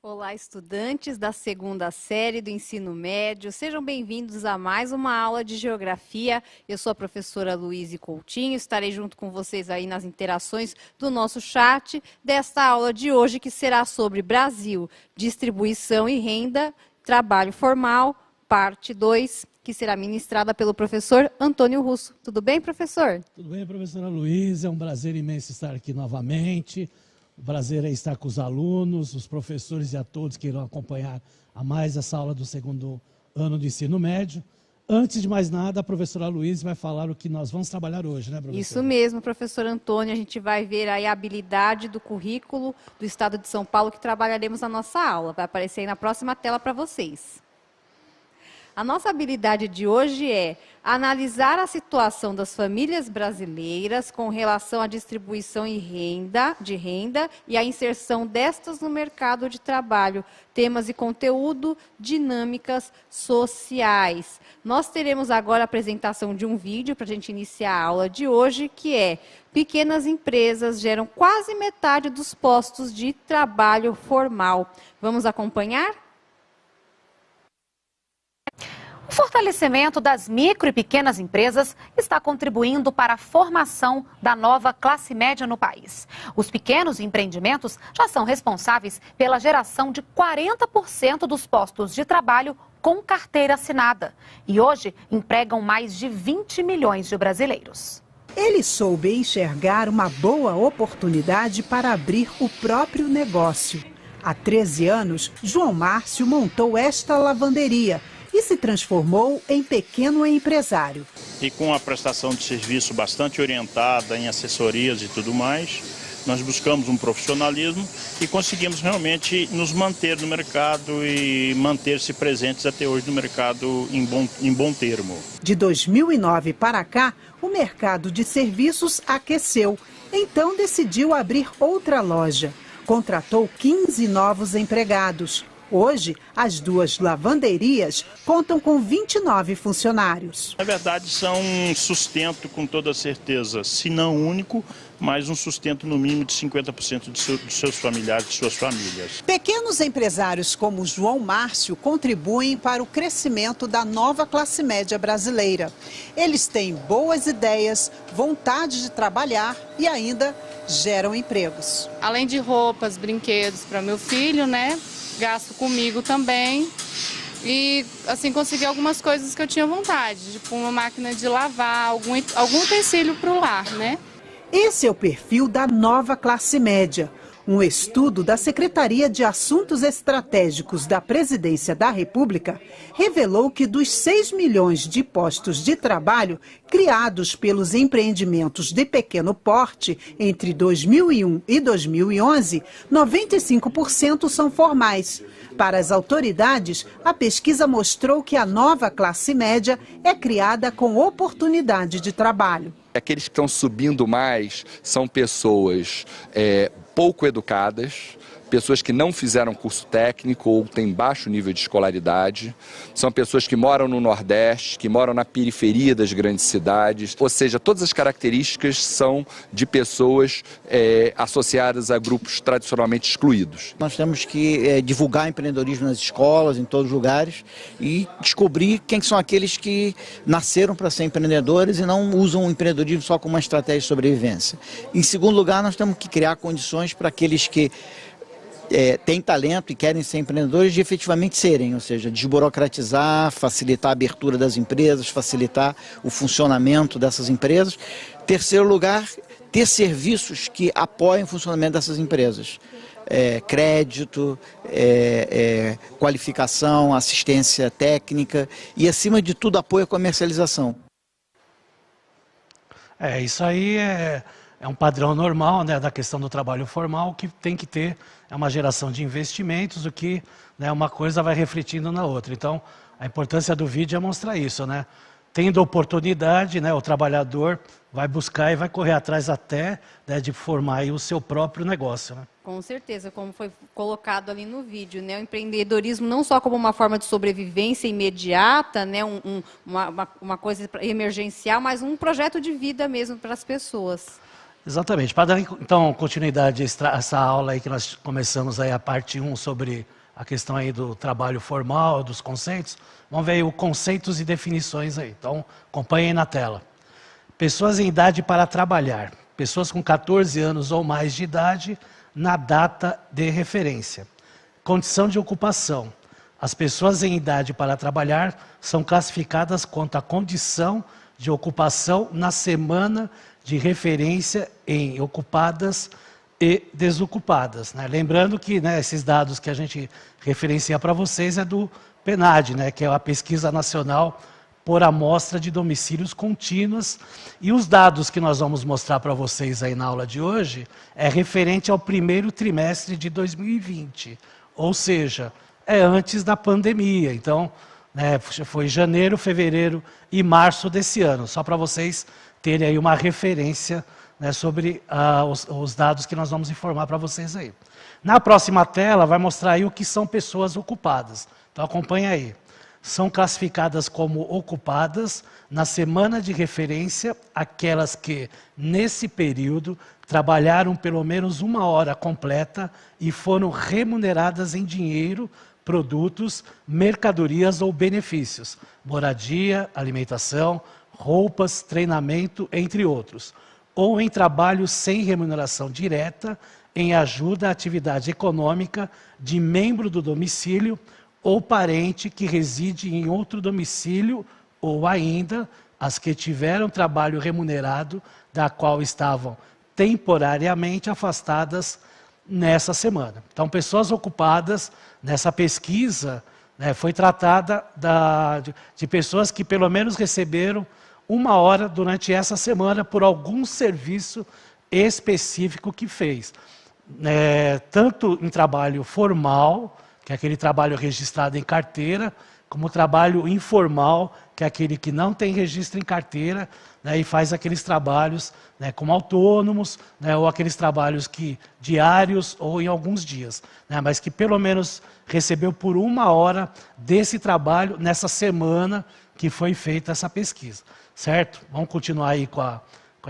Olá, estudantes da segunda série do ensino médio, sejam bem-vindos a mais uma aula de geografia. Eu sou a professora Luíse Coutinho, estarei junto com vocês aí nas interações do nosso chat desta aula de hoje, que será sobre Brasil, distribuição e renda, trabalho formal, parte 2, que será ministrada pelo professor Antônio Russo. Tudo bem, professor? Tudo bem, professora Luísa, é um prazer imenso estar aqui novamente. O prazer é estar com os alunos, os professores e a todos que irão acompanhar a mais essa aula do segundo ano do ensino médio. Antes de mais nada, a professora Luísa vai falar o que nós vamos trabalhar hoje, né, professora? Isso mesmo, professor Antônio. A gente vai ver aí a habilidade do currículo do Estado de São Paulo que trabalharemos na nossa aula. Vai aparecer aí na próxima tela para vocês. A nossa habilidade de hoje é analisar a situação das famílias brasileiras com relação à distribuição de renda e a inserção destas no mercado de trabalho, temas e conteúdo, dinâmicas sociais. Nós teremos agora a apresentação de um vídeo para a gente iniciar a aula de hoje, que é: pequenas empresas geram quase metade dos postos de trabalho formal. Vamos acompanhar? O fortalecimento das micro e pequenas empresas está contribuindo para a formação da nova classe média no país. Os pequenos empreendimentos já são responsáveis pela geração de 40% dos postos de trabalho com carteira assinada e hoje empregam mais de 20 milhões de brasileiros. Ele soube enxergar uma boa oportunidade para abrir o próprio negócio. Há 13 anos, João Márcio montou esta lavanderia e se transformou em pequeno empresário. E com a prestação de serviço bastante orientada em assessorias e tudo mais, nós buscamos um profissionalismo e conseguimos realmente nos manter no mercado e manter-se presentes até hoje no mercado em bom termo. De 2009 para cá, o mercado de serviços aqueceu. Então decidiu abrir outra loja. Contratou 15 novos empregados. Hoje, as duas lavanderias contam com 29 funcionários. Na verdade, são um sustento com toda certeza, se não único, mas um sustento no mínimo de 50% dos seus familiares, de suas famílias. Pequenos empresários como João Márcio contribuem para o crescimento da nova classe média brasileira. Eles têm boas ideias, vontade de trabalhar e ainda geram empregos. Além de roupas, brinquedos para meu filho, né? Gasto comigo também e assim consegui algumas coisas que eu tinha vontade, tipo uma máquina de lavar, algum utensílio para o lar, né? Esse é o perfil da nova classe média. Um estudo da Secretaria de Assuntos Estratégicos da Presidência da República revelou que dos 6 milhões de postos de trabalho criados pelos empreendimentos de pequeno porte entre 2001 e 2011, 95% são formais. Para as autoridades, a pesquisa mostrou que a nova classe média é criada com oportunidade de trabalho. Aqueles que estão subindo mais são pessoas pouco educadas, pessoas que não fizeram curso técnico ou têm baixo nível de escolaridade, são pessoas que moram no Nordeste, que moram na periferia das grandes cidades, ou seja, todas as características são de pessoas associadas a grupos tradicionalmente excluídos. Nós temos que divulgar empreendedorismo nas escolas, em todos os lugares, e descobrir quem são aqueles que nasceram para ser empreendedores e não usam o empreendedorismo só como uma estratégia de sobrevivência. Em segundo lugar, nós temos que criar condições para aqueles que têm talento e querem ser empreendedores de efetivamente serem, ou seja, desburocratizar, facilitar a abertura das empresas, facilitar o funcionamento dessas empresas. Terceiro lugar, ter serviços que apoiem o funcionamento dessas empresas. Crédito, qualificação, assistência técnica e, acima de tudo, apoio à comercialização. Isso aí é um padrão normal, né, da questão do trabalho formal, que tem que ter uma geração de investimentos, o que, né, uma coisa vai refletindo na outra. Então, a importância do vídeo é mostrar isso, né? Tendo oportunidade, né, o trabalhador vai buscar e vai correr atrás até, né, de formar aí o seu próprio negócio, né? Com certeza, como foi colocado ali no vídeo, né? O empreendedorismo não só como uma forma de sobrevivência imediata, né? uma coisa emergencial, mas um projeto de vida mesmo para as pessoas. Exatamente. Para dar, então, continuidade a essa aula aí que nós começamos aí a parte 1 sobre a questão aí do trabalho formal, dos conceitos, vamos ver aí os conceitos e definições aí. Então, acompanhem na tela. Pessoas em idade para trabalhar. Pessoas com 14 anos ou mais de idade na data de referência. Condição de ocupação. As pessoas em idade para trabalhar são classificadas quanto à condição de ocupação na semana de referência em ocupadas e desocupadas. Né? Lembrando que, né, esses dados que a gente referencia para vocês é do PNAD, né, que é a Pesquisa Nacional por Amostra de Domicílios Contínuos. E os dados que nós vamos mostrar para vocês aí na aula de hoje é referente ao primeiro trimestre de 2020. Ou seja, é antes da pandemia. Então, né, foi janeiro, fevereiro e março desse ano. Só para vocês terem aí uma referência, né, sobre os dados que nós vamos informar para vocês aí. Na próxima tela vai mostrar aí o que são pessoas ocupadas. Então acompanha aí. São classificadas como ocupadas na semana de referência aquelas que, nesse período, trabalharam pelo menos 1 hora completa e foram remuneradas em dinheiro, produtos, mercadorias ou benefícios, moradia, alimentação, roupas, treinamento, entre outros, ou em trabalho sem remuneração direta, em ajuda à atividade econômica de membro do domicílio ou parente que reside em outro domicílio, ou ainda as que tiveram trabalho remunerado, da qual estavam temporariamente afastadas nessa semana. Então, pessoas ocupadas nessa pesquisa, né, foi tratada de pessoas que pelo menos receberam 1 hora durante essa semana por algum serviço específico que fez. Tanto em trabalho formal, que é aquele trabalho registrado em carteira, como trabalho informal, que é aquele que não tem registro em carteira, né, e faz aqueles trabalhos, né, como autônomos, né, ou aqueles trabalhos que diários ou em alguns dias, né, mas que pelo menos recebeu por 1 hora desse trabalho nessa semana que foi feita essa pesquisa. Certo? Vamos continuar aí com a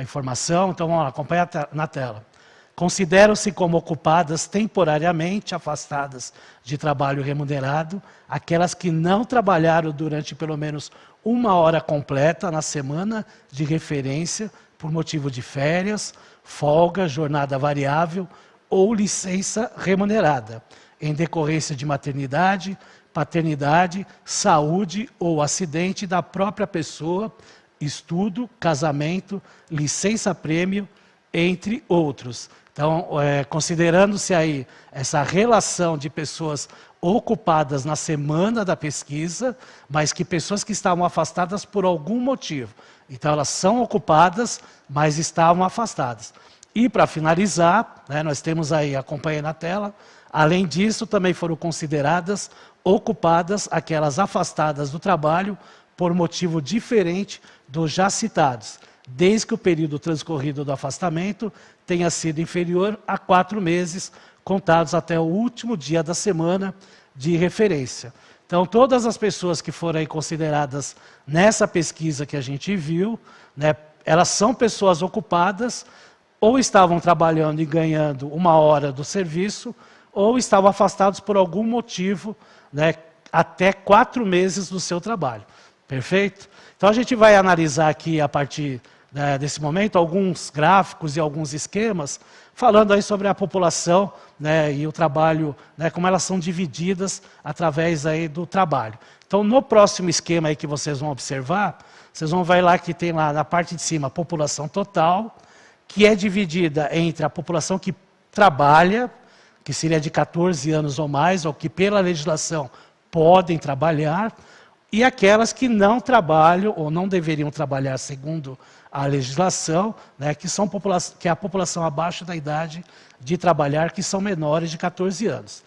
informação. Então, vamos lá, acompanha na tela. Consideram-se como ocupadas temporariamente afastadas de trabalho remunerado aquelas que não trabalharam durante pelo menos 1 hora completa na semana de referência por motivo de férias, folga, jornada variável ou licença remunerada, em decorrência de maternidade, paternidade, saúde ou acidente da própria pessoa, estudo, casamento, licença-prêmio, entre outros. Então, considerando-se aí essa relação de pessoas ocupadas na semana da pesquisa, mas que pessoas que estavam afastadas por algum motivo. Então, elas são ocupadas, mas estavam afastadas. E, para finalizar, né, nós temos aí, acompanha na tela, além disso, também foram consideradas ocupadas aquelas afastadas do trabalho por motivo diferente dos já citados, desde que o período transcorrido do afastamento tenha sido inferior a 4 meses, contados até o último dia da semana de referência. Então, todas as pessoas que foram aí consideradas nessa pesquisa que a gente viu, né, elas são pessoas ocupadas, ou estavam trabalhando e ganhando 1 hora do serviço, ou estavam afastados por algum motivo, né, até 4 meses do seu trabalho. Perfeito? Então a gente vai analisar aqui, a partir, né, desse momento, alguns gráficos e alguns esquemas, falando aí sobre a população, né, e o trabalho, né, como elas são divididas através aí do trabalho. Então, no próximo esquema aí que vocês vão observar, vocês vão ver lá que tem lá na parte de cima a população total, que é dividida entre a população que trabalha, que seria de 14 anos ou mais, ou que pela legislação podem trabalhar, e aquelas que não trabalham ou não deveriam trabalhar segundo a legislação, né, que é a população abaixo da idade de trabalhar, que são menores de 14 anos.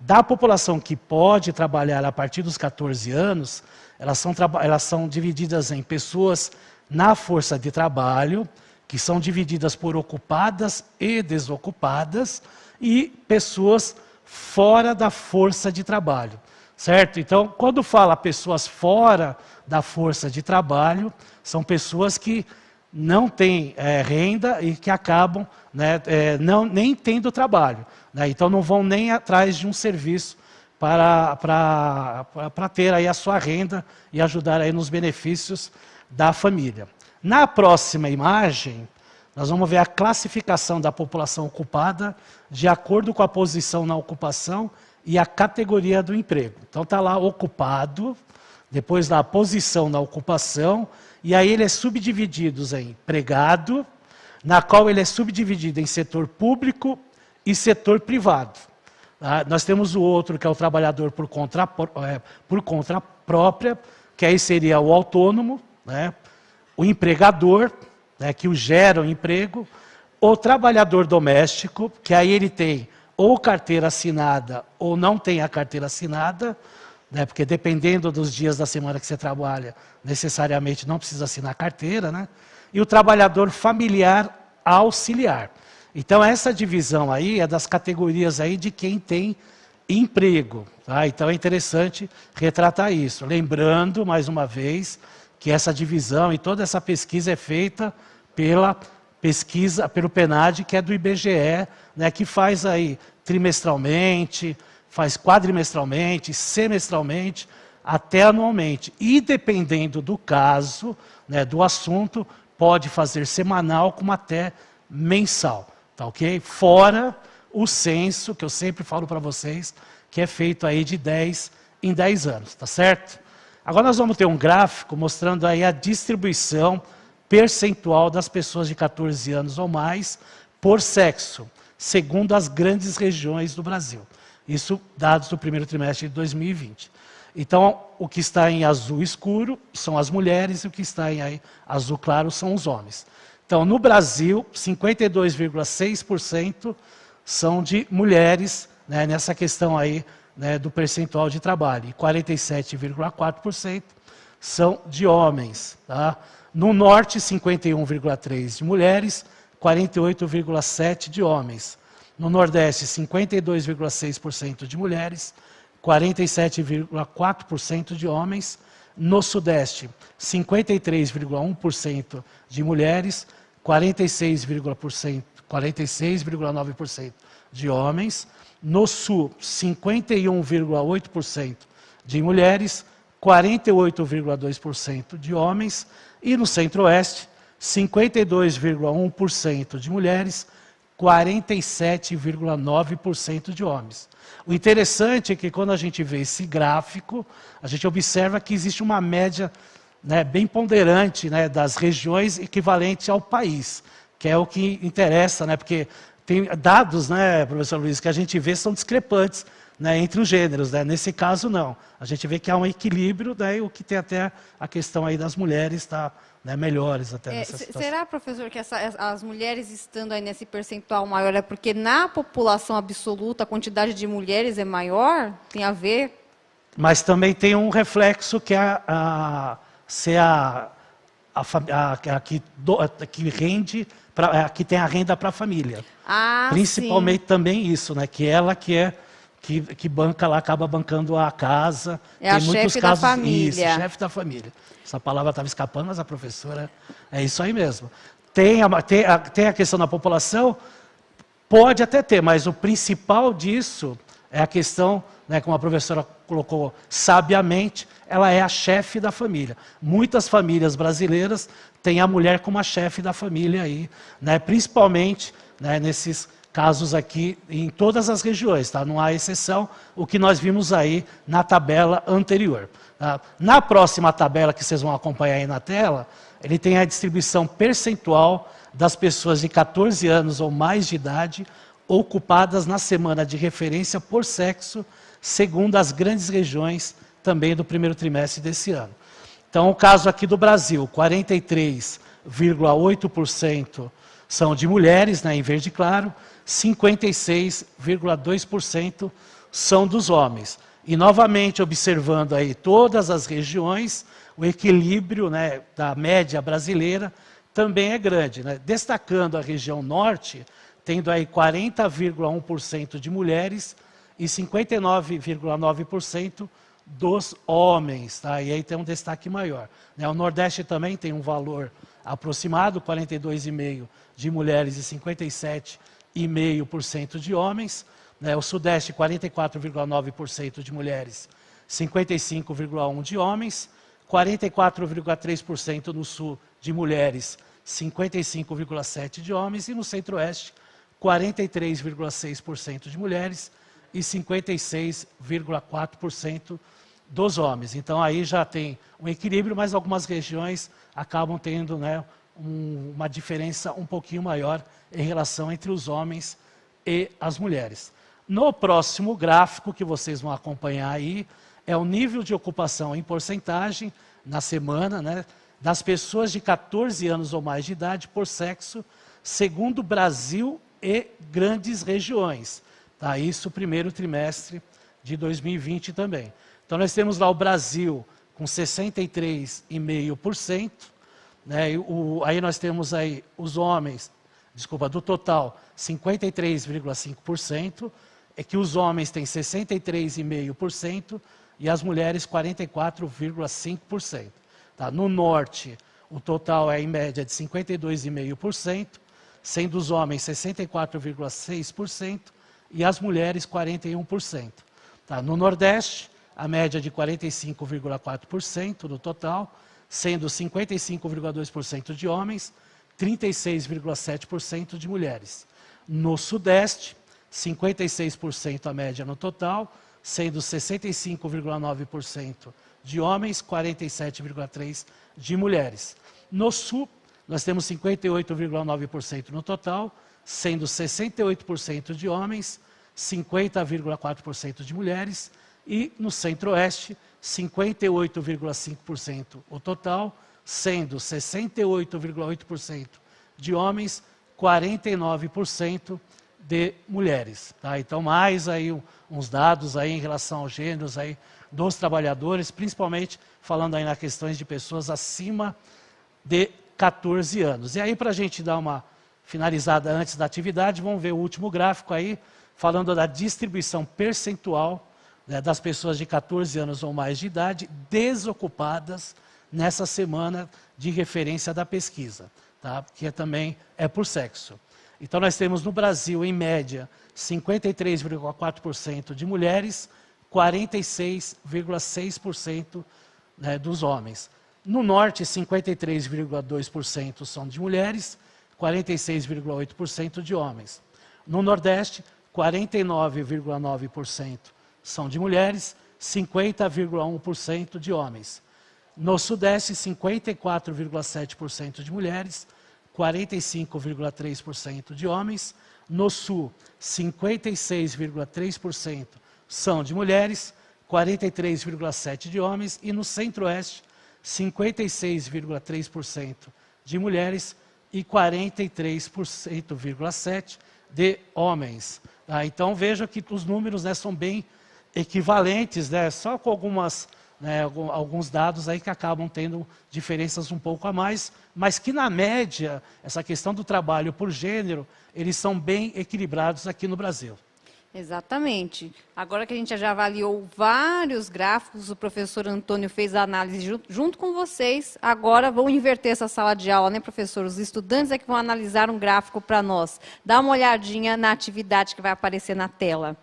Da população que pode trabalhar a partir dos 14 anos, elas são divididas em pessoas na força de trabalho, que são divididas por ocupadas e desocupadas, e pessoas fora da força de trabalho. Certo? Então, quando fala pessoas fora da força de trabalho, são pessoas que não têm renda e que acabam, né, nem tendo trabalho, né? Então não vão nem atrás de um serviço para ter aí a sua renda e ajudar aí nos benefícios da família. Na próxima imagem, nós vamos ver a classificação da população ocupada de acordo com a posição na ocupação e a categoria do emprego. Então está lá ocupado, depois da posição na ocupação, e aí ele é subdividido em empregado, na qual ele é subdividido em setor público e setor privado. Nós temos o outro, que é o trabalhador por conta própria, que aí seria o autônomo, né? O empregador, né, que o gera o emprego, o trabalhador doméstico, que aí ele tem ou carteira assinada ou não tem a carteira assinada, né, porque dependendo dos dias da semana que você trabalha, necessariamente não precisa assinar carteira, né? E o trabalhador familiar auxiliar. Então essa divisão aí é das categorias aí de quem tem emprego, tá? Então é interessante retratar isso. Lembrando, mais uma vez, que essa divisão e toda essa pesquisa é feita pelo PNAD, que é do IBGE, né, que faz aí trimestralmente, faz quadrimestralmente, semestralmente, até anualmente. E dependendo do caso, né, do assunto, pode fazer semanal como até mensal, tá ok? Fora o censo, que eu sempre falo para vocês, que é feito aí de 10 em 10 anos, tá certo? Agora nós vamos ter um gráfico mostrando aí a distribuição percentual das pessoas de 14 anos ou mais por sexo, segundo as grandes regiões do Brasil. Isso dados do primeiro trimestre de 2020. Então, o que está em azul escuro são as mulheres e o que está em azul claro são os homens. Então, no Brasil, 52,6% são de mulheres, né, nessa questão aí, né, do percentual de trabalho, e 47,4% são de homens. Tá? No Norte, 51,3% de mulheres, 48,7% de homens. No Nordeste, 52,6% de mulheres, 47,4% de homens. No Sudeste, 53,1% de mulheres, 46,9% de homens. No Sul, 51,8% de mulheres, 48,2% de homens. E no Centro-Oeste, 52,1% de mulheres, 47,9% de homens. O interessante é que quando a gente vê esse gráfico, a gente observa que existe uma média, né, bem ponderante, né, das regiões equivalentes ao país, que é o que interessa, né, porque tem dados, né, professor Luiz, que a gente vê são discrepantes, né, entre os gêneros, né? Nesse caso não. A gente vê que há um equilíbrio, daí o que tem até a questão aí das mulheres está, né, melhores até nessa situação. Será, professor, que as mulheres estando aí nesse percentual maior é porque na população absoluta a quantidade de mulheres é maior? Tem a ver? Mas também tem um reflexo que é que rende, que tem a renda para a família. Principalmente sim. Também isso, né? Que ela que banca lá, acaba bancando a casa. É tem a muitos chefe casos, da família. Isso, chefe da família. Essa palavra estava escapando, mas a professora... É isso aí mesmo. Tem a questão da população, pode até ter, mas o principal disso é a questão, né, como a professora colocou sabiamente, ela é a chefe da família. Muitas famílias brasileiras têm a mulher como a chefe da família aí, né, principalmente, né, nesses casos aqui em todas as regiões, tá? Não há exceção, o que nós vimos aí na tabela anterior. Tá? Na próxima tabela que vocês vão acompanhar aí na tela, ele tem a distribuição percentual das pessoas de 14 anos ou mais de idade ocupadas na semana de referência por sexo, segundo as grandes regiões também do primeiro trimestre desse ano. Então, o caso aqui do Brasil, 43,8% são de mulheres, né, em verde claro, 56,2% são dos homens. E, novamente, observando aí todas as regiões, o equilíbrio, né, da média brasileira também é grande, né? Destacando a região norte, tendo aí 40,1% de mulheres e 59,9% dos homens, tá? E aí tem um destaque maior, né? O Nordeste também tem um valor aproximado, 42,5% de mulheres e 57,5% de homens, né? O Sudeste, 44,9% de mulheres, 55,1% de homens, 44,3% no Sul de mulheres, 55,7% de homens, e no Centro-Oeste, 43,6% de mulheres e 56,4% dos homens. Então aí já tem um equilíbrio, mas algumas regiões acabam tendo, né, uma diferença um pouquinho maior em relação entre os homens e as mulheres. No próximo gráfico que vocês vão acompanhar aí, é o nível de ocupação em porcentagem na semana, né, das pessoas de 14 anos ou mais de idade por sexo, segundo Brasil e grandes regiões. Tá? Isso primeiro trimestre de 2020 também. Então nós temos lá o Brasil com 63,5%, né? Aí nós temos aí os homens, do total, 53,5%, é que os homens têm 63,5% e as mulheres 44,5%. Tá? No norte, o total é em média de 52,5%, sendo os homens 64,6% e as mulheres 41%. Tá? No Nordeste, a média de 45,4% no total, sendo 55,2% de homens, 36,7% de mulheres. No Sudeste, 56% a média no total, sendo 65,9% de homens, 47,3% de mulheres. No Sul, nós temos 58,9% no total, sendo 68% de homens, 50,4% de mulheres, e no Centro-Oeste, 58,5% o total, sendo 68,8% de homens, 49% de mulheres. Tá? Então, mais aí uns dados aí em relação aos gêneros aí dos trabalhadores, principalmente falando aí nas questões de pessoas acima de 14 anos. E aí, para a gente dar uma finalizada antes da atividade, vamos ver o último gráfico aí, falando da distribuição percentual, né, das pessoas de 14 anos ou mais de idade desocupadas nessa semana de referência da pesquisa, tá? Que também é por sexo. Então nós temos no Brasil, em média, 53,4% de mulheres, 46,6%, né, dos homens. No Norte, 53,2% são de mulheres, 46,8% de homens. No Nordeste, 49,9% são de mulheres, 50,1% de homens. No Sudeste, 54,7% de mulheres, 45,3% de homens. No Sul, 56,3% são de mulheres, 43,7% de homens. E no Centro-Oeste, 56,3% de mulheres e 43,7% de homens. Ah, então veja que os números, né, são bem equivalentes, né, só com alguns dados aí que acabam tendo diferenças um pouco a mais, mas que na média, essa questão do trabalho por gênero, eles são bem equilibrados aqui no Brasil. Exatamente. Agora que a gente já avaliou vários gráficos, o professor Antônio fez a análise junto com vocês, agora vão inverter essa sala de aula, né, professor? Os estudantes é que vão analisar um gráfico para nós. Dá uma olhadinha na atividade que vai aparecer na tela.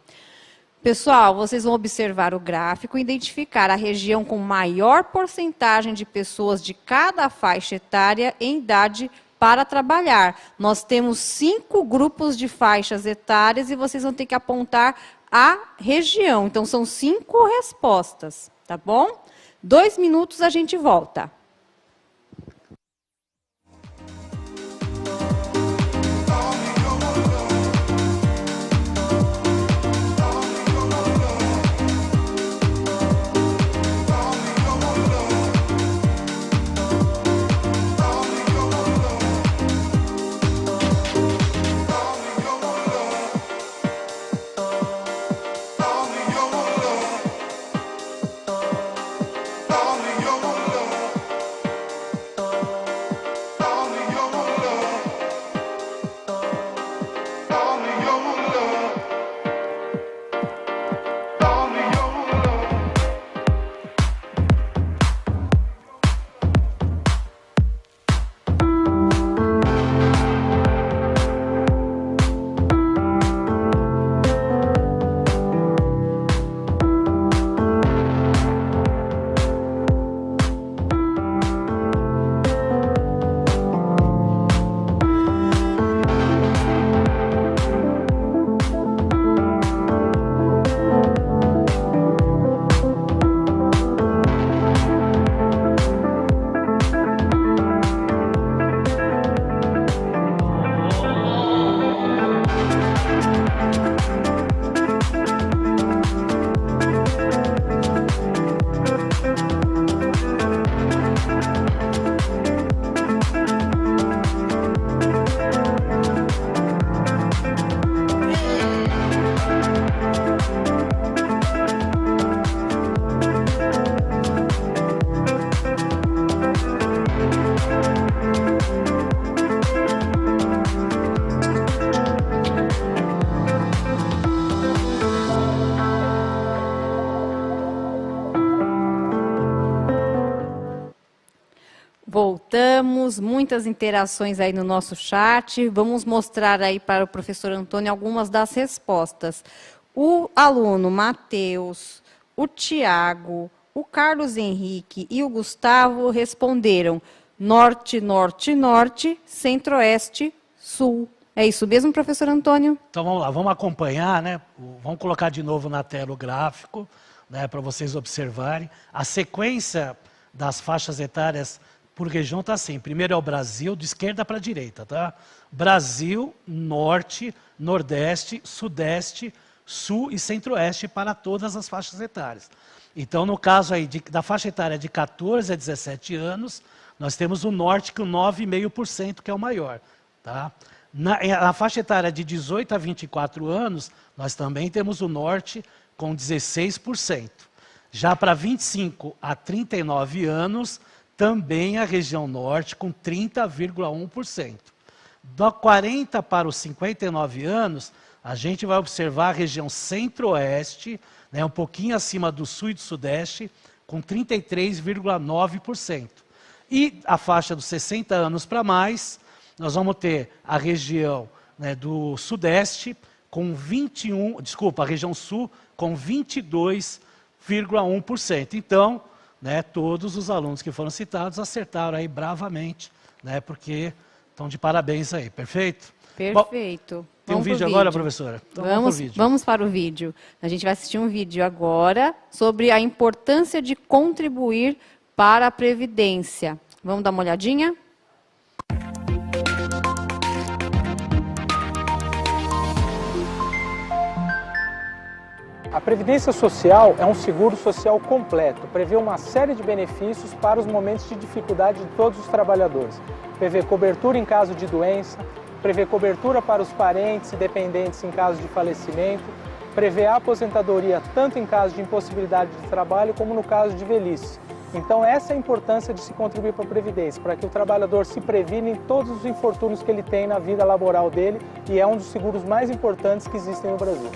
Pessoal, vocês vão observar o gráfico e identificar a região com maior porcentagem de pessoas de cada faixa etária em idade para trabalhar. Nós temos 5 grupos de faixas etárias e vocês vão ter que apontar a região. Então, são 5 respostas, tá bom? 2 minutos, a gente volta. estamos, muitas interações aí no nosso chat. Vamos mostrar aí para o professor Antônio algumas das respostas. O aluno Matheus, o Tiago, o Carlos Henrique e o Gustavo responderam norte, norte, norte, centro-oeste, sul. É isso mesmo, professor Antônio? Então vamos lá, vamos acompanhar, né? Vamos colocar de novo na tela o gráfico, né, para vocês observarem. A sequência das faixas etárias por região está assim. Primeiro é o Brasil, de esquerda para a direita, tá? Brasil, norte, nordeste, sudeste, sul e centro-oeste para todas as faixas etárias. Então, no caso aí da faixa etária de 14 a 17 anos, nós temos o norte com 9,5%, que é o maior, tá? Na faixa etária de 18 a 24 anos, nós também temos o norte com 16%. Já para 25 a 39 anos, também a região norte com 30,1%. Da 40 para os 59 anos, a gente vai observar a região centro-oeste, né, um pouquinho acima do sul e do sudeste, com 33,9%. E a faixa dos 60 anos para mais, nós vamos ter a região, né, do sudeste com a região sul com 22,1%. Então, né, todos os alunos que foram citados acertaram aí bravamente, né, porque estão de parabéns aí, perfeito? Perfeito. Bom, tem um vídeo agora, professora? Então vamos para o vídeo. A gente vai assistir um vídeo agora sobre a importância de contribuir para a Previdência. Vamos dar uma olhadinha? A Previdência Social é um seguro social completo, prevê uma série de benefícios para os momentos de dificuldade de todos os trabalhadores. Prevê cobertura em caso de doença, prevê cobertura para os parentes e dependentes em caso de falecimento, prevê a aposentadoria tanto em caso de impossibilidade de trabalho como no caso de velhice. Então essa é a importância de se contribuir para a Previdência, para que o trabalhador se previna em todos os infortúnios que ele tem na vida laboral dele, e é um dos seguros mais importantes que existem no Brasil.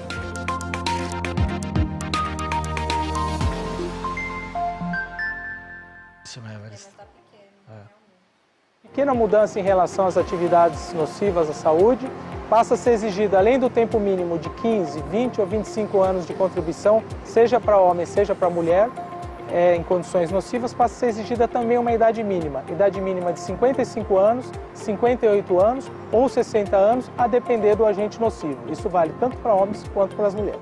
Pequena mudança em relação às atividades nocivas à saúde, passa a ser exigida, além do tempo mínimo de 15, 20 ou 25 anos de contribuição, seja para homem, seja para mulher, em condições nocivas, passa a ser exigida também uma idade mínima de 55 anos, 58 anos ou 60 anos, a depender do agente nocivo. Isso vale tanto para homens quanto para as mulheres.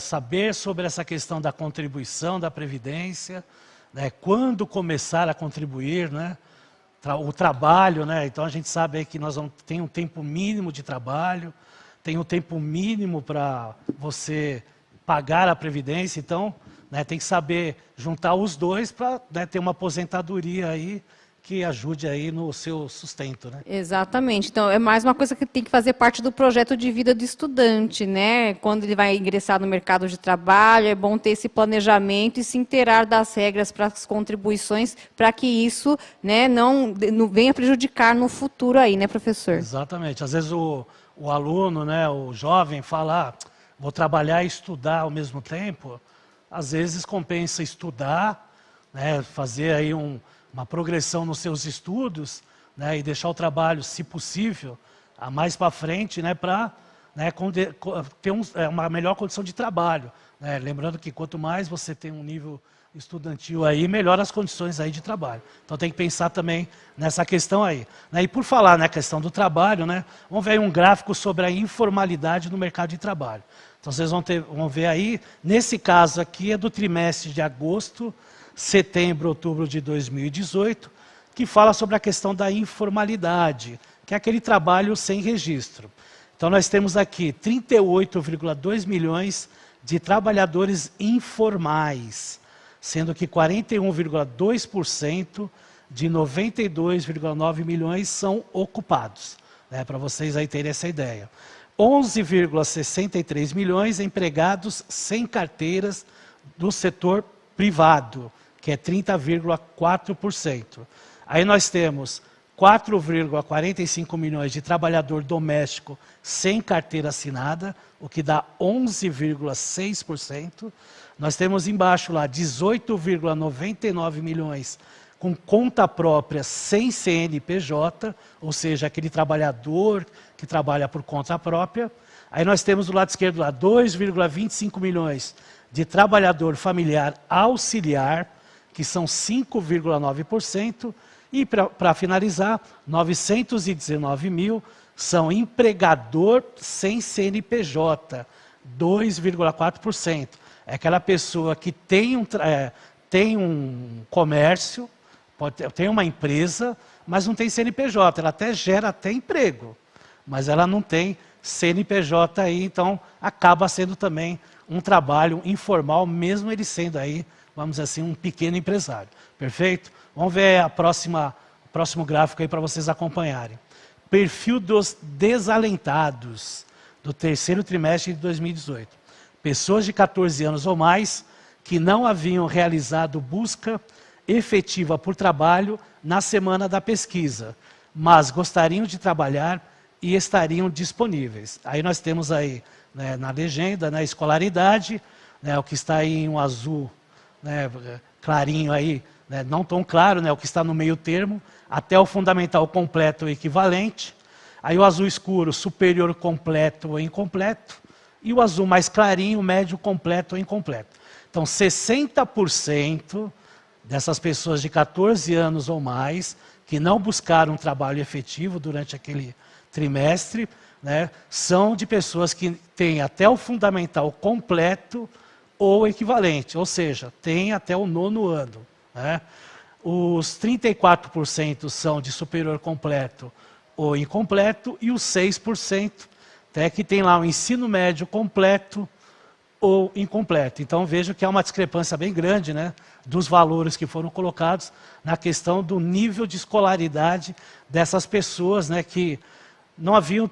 Saber sobre essa questão da contribuição da Previdência, né, quando começar a contribuir, né, o trabalho, né, então a gente sabe aí que nós tem um tempo mínimo de trabalho, tem um tempo mínimo para você pagar a Previdência, então, né, tem que saber juntar os dois para, né, ter uma aposentadoria aí que ajude aí no seu sustento, né? Exatamente. Então, é mais uma coisa que tem que fazer parte do projeto de vida do estudante, né? Quando ele vai ingressar no mercado de trabalho, é bom ter esse planejamento e se inteirar das regras para as contribuições, para que isso, né, não venha prejudicar no futuro aí, né, professor? Exatamente. Às vezes o aluno, né, o jovem fala, vou trabalhar e estudar ao mesmo tempo. Às vezes compensa estudar, né, fazer aí uma progressão nos seus estudos, né, e deixar o trabalho, se possível, mais para frente, né, para, né, ter uma melhor condição de trabalho, né? Lembrando que quanto mais você tem um nível estudantil aí, melhor as condições aí de trabalho. Então tem que pensar também nessa questão aí, né? E por falar na questão do trabalho, né, vamos ver aí um gráfico sobre a informalidade no mercado de trabalho. Então vocês vão ver aí, nesse caso aqui é do trimestre de agosto, setembro, outubro de 2018, que fala sobre a questão da informalidade, que é aquele trabalho sem registro. Então nós temos aqui 38,2 milhões de trabalhadores informais, sendo que 41,2% de 92,9 milhões são ocupados, né, para vocês aí terem essa ideia. 11,63 milhões empregados sem carteiras do setor privado, que é 30,4%. Aí nós temos 4,45 milhões de trabalhador doméstico sem carteira assinada, o que dá 11,6%. Nós temos embaixo lá 18,99 milhões com conta própria sem CNPJ, ou seja, aquele trabalhador que trabalha por conta própria. Aí nós temos do lado esquerdo lá 2,25 milhões de trabalhador familiar auxiliar, que são 5,9%, e para finalizar, 919 mil são empregador sem CNPJ, 2,4%. É aquela pessoa que tem um comércio, tem uma empresa, mas não tem CNPJ, ela até gera até emprego, mas ela não tem CNPJ aí, então acaba sendo também um trabalho informal, mesmo ele sendo aí, vamos dizer assim, um pequeno empresário. Perfeito? Vamos ver o próximo gráfico aí para vocês acompanharem. Perfil dos desalentados do terceiro trimestre de 2018. Pessoas de 14 anos ou mais que não haviam realizado busca efetiva por trabalho na semana da pesquisa, mas gostariam de trabalhar e estariam disponíveis. Aí nós temos aí, né, na legenda, né, escolaridade, né, o que está aí em um azul, né, clarinho aí, né, não tão claro, né, o que está no meio termo, até o fundamental completo ou equivalente. Aí o azul escuro, superior completo ou incompleto. E o azul mais clarinho, médio completo ou incompleto. Então 60% dessas pessoas de 14 anos ou mais, que não buscaram um trabalho efetivo durante aquele trimestre, né, são de pessoas que têm até o fundamental completo ou equivalente, ou seja, têm até o 9º ano. Né? Os 34% são de superior completo ou incompleto, e os 6% até que tem lá o ensino médio completo ou incompleto. Então vejo que há uma discrepância bem grande, né, dos valores que foram colocados na questão do nível de escolaridade dessas pessoas, né, que não haviam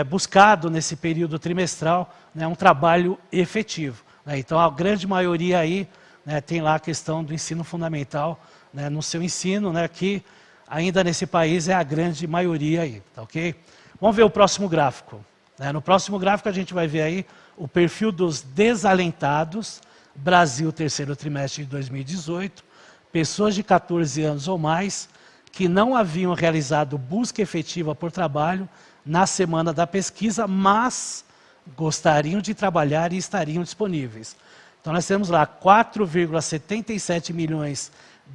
buscado nesse período trimestral, né, um trabalho efetivo. Né? Então a grande maioria aí, né, tem lá a questão do ensino fundamental, né, no seu ensino, né, que ainda nesse país é a grande maioria aí, tá ok? Vamos ver o próximo gráfico. Né? No próximo gráfico a gente vai ver aí o perfil dos desalentados, Brasil, terceiro trimestre de 2018, pessoas de 14 anos ou mais, que não haviam realizado busca efetiva por trabalho na semana da pesquisa, mas gostariam de trabalhar e estariam disponíveis. Então nós temos lá 4,77 milhões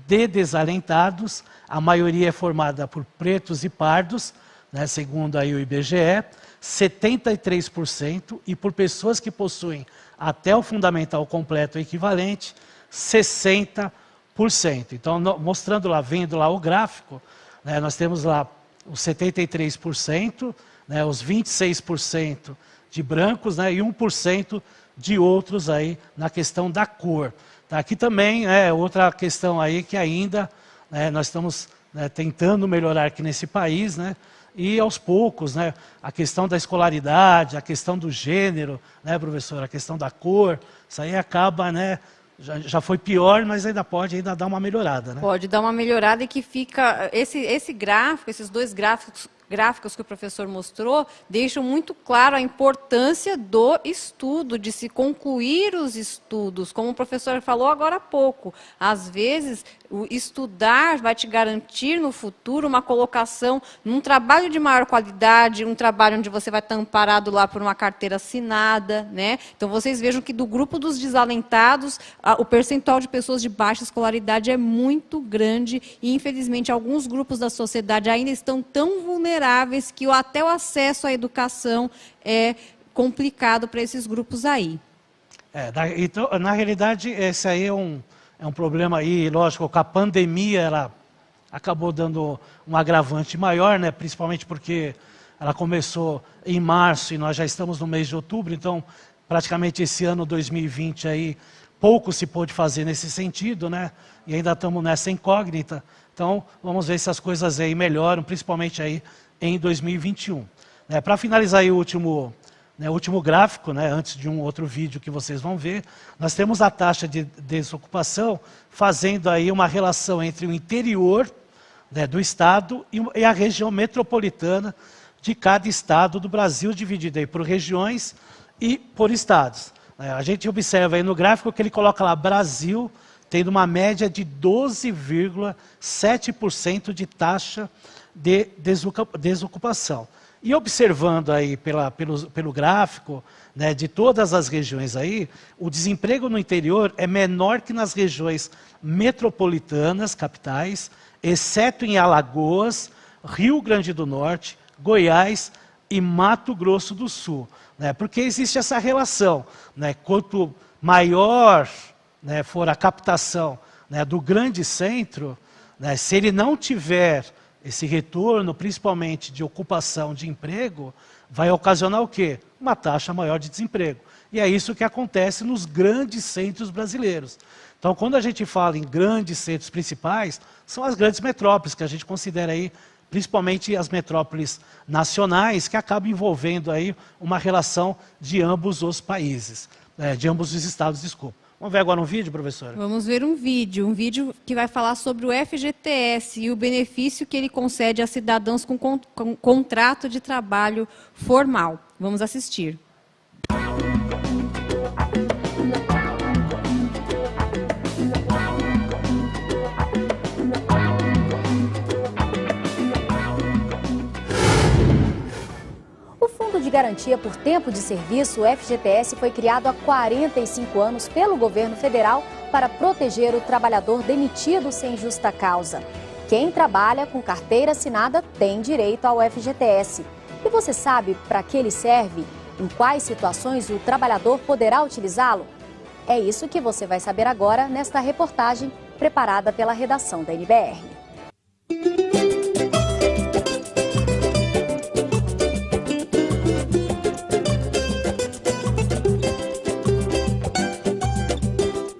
de desalentados, a maioria é formada por pretos e pardos, né, segundo aí o IBGE, 73%, e por pessoas que possuem até o fundamental completo equivalente, 60%. Então, mostrando lá, vendo lá o gráfico, né, nós temos lá os 73%, né, os 26% de brancos, né, e 1% de outros aí na questão da cor. Tá, aqui também é outra questão aí que ainda, né, nós estamos, né, tentando melhorar aqui nesse país, né, e aos poucos, né, a questão da escolaridade, a questão do gênero, né, professor, a questão da cor, isso aí acaba, né, já foi pior, mas ainda pode dar uma melhorada, né? Pode dar uma melhorada, e que fica esse gráfico, esses dois gráficos que o professor mostrou, deixam muito claro a importância do estudo, de se concluir os estudos. Como o professor falou agora há pouco, às vezes o estudar vai te garantir no futuro uma colocação num trabalho de maior qualidade, um trabalho onde você vai estar amparado lá por uma carteira assinada, né? Então vocês vejam que do grupo dos desalentados, o percentual de pessoas de baixa escolaridade é muito grande, e infelizmente alguns grupos da sociedade ainda estão tão vulneráveis que até o acesso à educação é complicado para esses grupos aí. Então, na realidade, esse aí é um problema aí, lógico, com a pandemia ela acabou dando um agravante maior, né? Principalmente porque ela começou em março e nós já estamos no mês de outubro, então praticamente esse ano 2020 aí pouco se pôde fazer nesse sentido, né? E ainda estamos nessa incógnita. Então vamos ver se as coisas aí melhoram, principalmente aí em 2021. Para finalizar aí o último gráfico, né, antes de um outro vídeo que vocês vão ver, nós temos a taxa de desocupação fazendo aí uma relação entre o interior, né, do estado e a região metropolitana de cada estado do Brasil, dividido aí por regiões e por estados. A gente observa aí no gráfico que ele coloca lá Brasil, tendo uma média de 12,7% de taxa de desocupação. E observando aí pelo gráfico, né, de todas as regiões aí, o desemprego no interior é menor que nas regiões metropolitanas, capitais, exceto em Alagoas, Rio Grande do Norte, Goiás e Mato Grosso do Sul. Né, porque existe essa relação, né, quanto maior, né, for a captação, né, do grande centro, né, se ele não tiver esse retorno, principalmente de ocupação de emprego, vai ocasionar o quê? Uma taxa maior de desemprego. E é isso que acontece nos grandes centros brasileiros. Então, quando a gente fala em grandes centros principais, são as grandes metrópoles, que a gente considera aí, principalmente as metrópoles nacionais, que acabam envolvendo aí uma relação de ambos os países, de ambos os estados, desculpa. Vamos ver agora um vídeo, professora? Vamos ver um vídeo que vai falar sobre o FGTS e o benefício que ele concede a cidadãos com contrato de trabalho formal. Vamos assistir. O Fundo de Garantia por Tempo de Serviço, o FGTS, foi criado há 45 anos pelo governo federal para proteger o trabalhador demitido sem justa causa. Quem trabalha com carteira assinada tem direito ao FGTS. E você sabe para que ele serve? Em quais situações o trabalhador poderá utilizá-lo? É isso que você vai saber agora nesta reportagem preparada pela redação da NBR.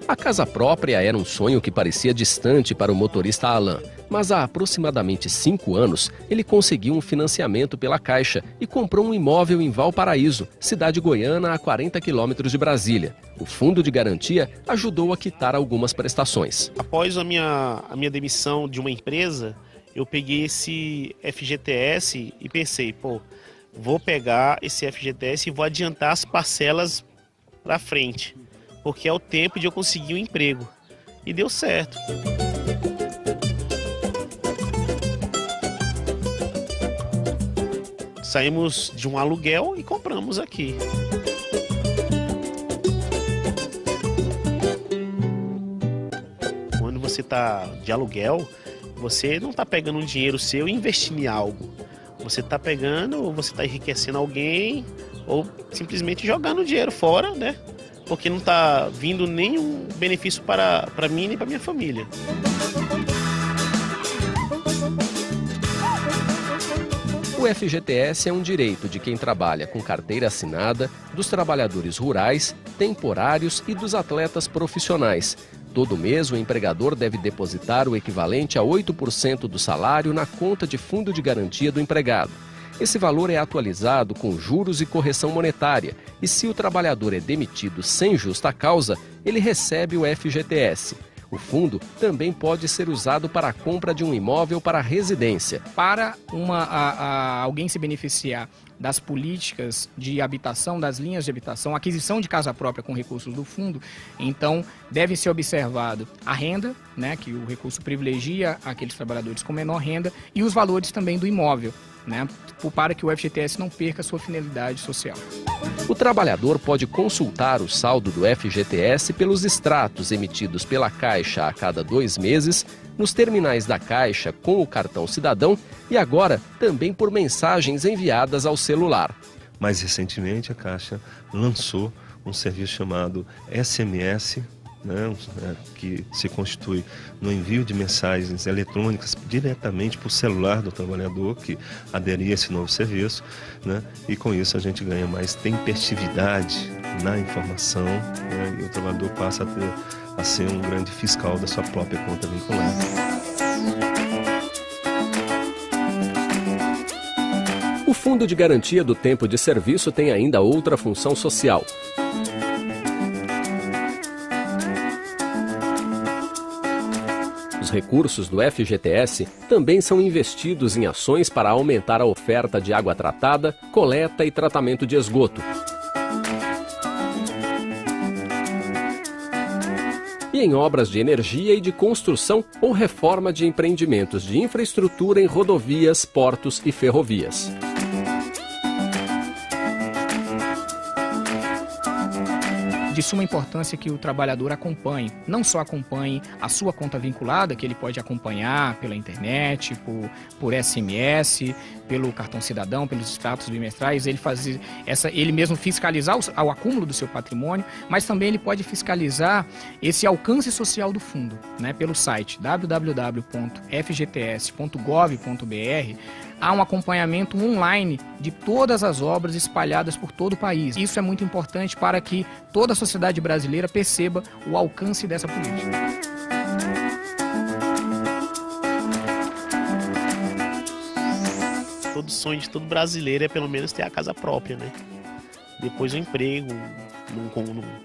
A casa própria era um sonho que parecia distante para o motorista Alan, mas há aproximadamente 5 anos ele conseguiu um financiamento pela Caixa e comprou um imóvel em Valparaíso, cidade goiana a 40 quilômetros de Brasília. O Fundo de Garantia ajudou a quitar algumas prestações. Após a minha demissão de uma empresa, eu peguei esse FGTS e pensei, vou pegar esse FGTS e vou adiantar as parcelas para frente, porque é o tempo de eu conseguir um emprego. E deu certo. Saímos de um aluguel e compramos aqui. Quando você está de aluguel, você não está pegando um dinheiro seu e investindo em algo. Você está pegando, ou você está enriquecendo alguém, ou simplesmente jogando o dinheiro fora, né? Porque não está vindo nenhum benefício para mim nem para minha família. O FGTS é um direito de quem trabalha com carteira assinada, dos trabalhadores rurais, temporários e dos atletas profissionais. Todo mês, o empregador deve depositar o equivalente a 8% do salário na conta de fundo de garantia do empregado. Esse valor é atualizado com juros e correção monetária, e se o trabalhador é demitido sem justa causa, ele recebe o FGTS. O fundo também pode ser usado para a compra de um imóvel para residência. Para alguém se beneficiar das políticas de habitação, das linhas de habitação, aquisição de casa própria com recursos do fundo, então deve ser observado a renda, né, que o recurso privilegia aqueles trabalhadores com menor renda, e os valores também do imóvel, né, para que o FGTS não perca sua finalidade social. O trabalhador pode consultar o saldo do FGTS pelos extratos emitidos pela Caixa a cada 2 meses, nos terminais da Caixa com o cartão cidadão e agora também por mensagens enviadas ao celular. Mais recentemente, a Caixa lançou um serviço chamado SMS, né, que se constitui no envio de mensagens eletrônicas diretamente para o celular do trabalhador que aderir a esse novo serviço, né, e com isso a gente ganha mais tempestividade na informação, né, e o trabalhador passa a ser um grande fiscal da sua própria conta vinculada. O Fundo de Garantia do Tempo de Serviço tem ainda outra função social. Os recursos do FGTS também são investidos em ações para aumentar a oferta de água tratada, coleta e tratamento de esgoto. e em obras de energia e de construção ou reforma de empreendimentos de infraestrutura em rodovias, portos e ferrovias. De suma importância que o trabalhador acompanhe, não só acompanhe a sua conta vinculada, que ele pode acompanhar pela internet, por SMS, pelo cartão cidadão, pelos extratos bimestrais, ele mesmo fiscalizar o acúmulo do seu patrimônio, mas também ele pode fiscalizar esse alcance social do fundo, né, pelo site www.fgts.gov.br. Há um acompanhamento online de todas as obras espalhadas por todo o país. Isso é muito importante para que toda a sociedade brasileira perceba o alcance dessa política. Todo sonho de todo brasileiro é pelo menos ter a casa própria, né? Depois o emprego,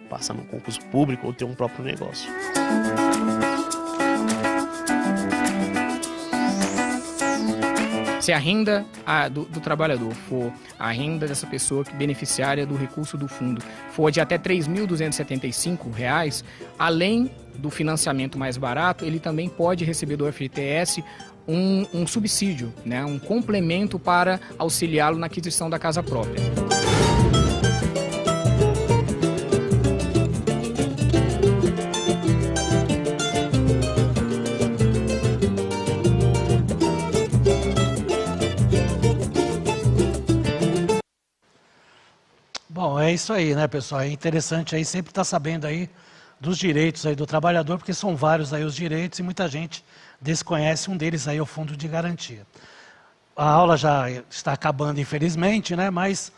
passar num concurso público ou ter um próprio negócio. Se a renda do trabalhador for a renda dessa pessoa que beneficiária do recurso do fundo for de até R$ 3.275, além do financiamento mais barato, ele também pode receber do FGTS um subsídio, né, um complemento para auxiliá-lo na aquisição da casa própria. Bom, é isso aí, né, pessoal? É interessante aí sempre estar sabendo aí dos direitos aí do trabalhador, porque são vários aí os direitos e muita gente desconhece um deles aí, o Fundo de Garantia. A aula já está acabando, infelizmente, né, mas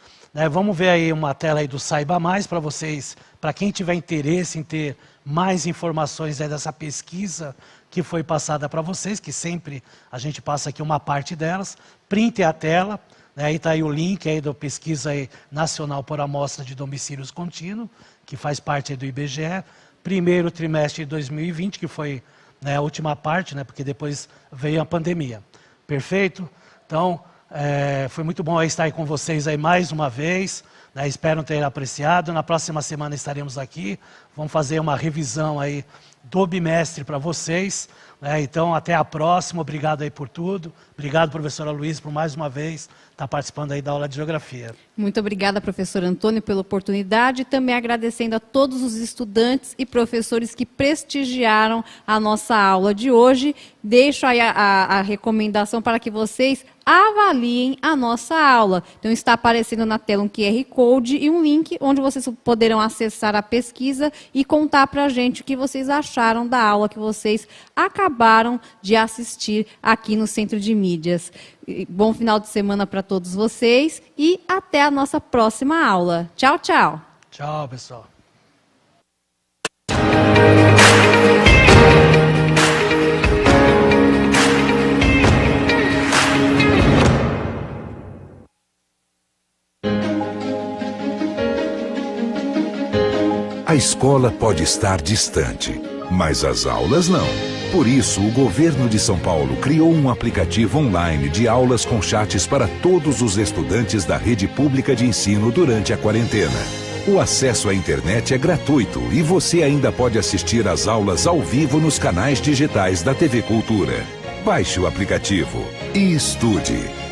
vamos ver aí uma tela aí do Saiba Mais para vocês, para quem tiver interesse em ter mais informações aí dessa pesquisa que foi passada para vocês, que sempre a gente passa aqui uma parte delas, printe a tela. Aí está aí o link aí da pesquisa aí nacional por amostra de domicílios contínuo, que faz parte aí do IBGE, primeiro trimestre de 2020, que foi a última parte, porque depois veio a pandemia. Perfeito? Então, foi muito bom estar aí com vocês aí mais uma vez, espero ter apreciado. Na próxima semana estaremos aqui, vamos fazer uma revisão aí do bimestre para vocês. Então, até a próxima, obrigado aí por tudo. Obrigado, professora Luiz, por mais uma vez estar participando aí da aula de Geografia. Muito obrigada, professor Antônio, pela oportunidade e também agradecendo a todos os estudantes e professores que prestigiaram a nossa aula de hoje. Deixo aí a recomendação para que vocês avaliem a nossa aula. Então, está aparecendo na tela um QR Code e um link onde vocês poderão acessar a pesquisa e contar para a gente o que vocês acharam da aula que vocês acabaram de assistir aqui no Centro de Mídias. Bom final de semana para todos vocês e até a nossa próxima aula. Tchau, tchau. Tchau, pessoal. A escola pode estar distante, mas as aulas não. Por isso, o governo de São Paulo criou um aplicativo online de aulas com chats para todos os estudantes da rede pública de ensino durante a quarentena. O acesso à internet é gratuito e você ainda pode assistir às aulas ao vivo nos canais digitais da TV Cultura. Baixe o aplicativo e estude.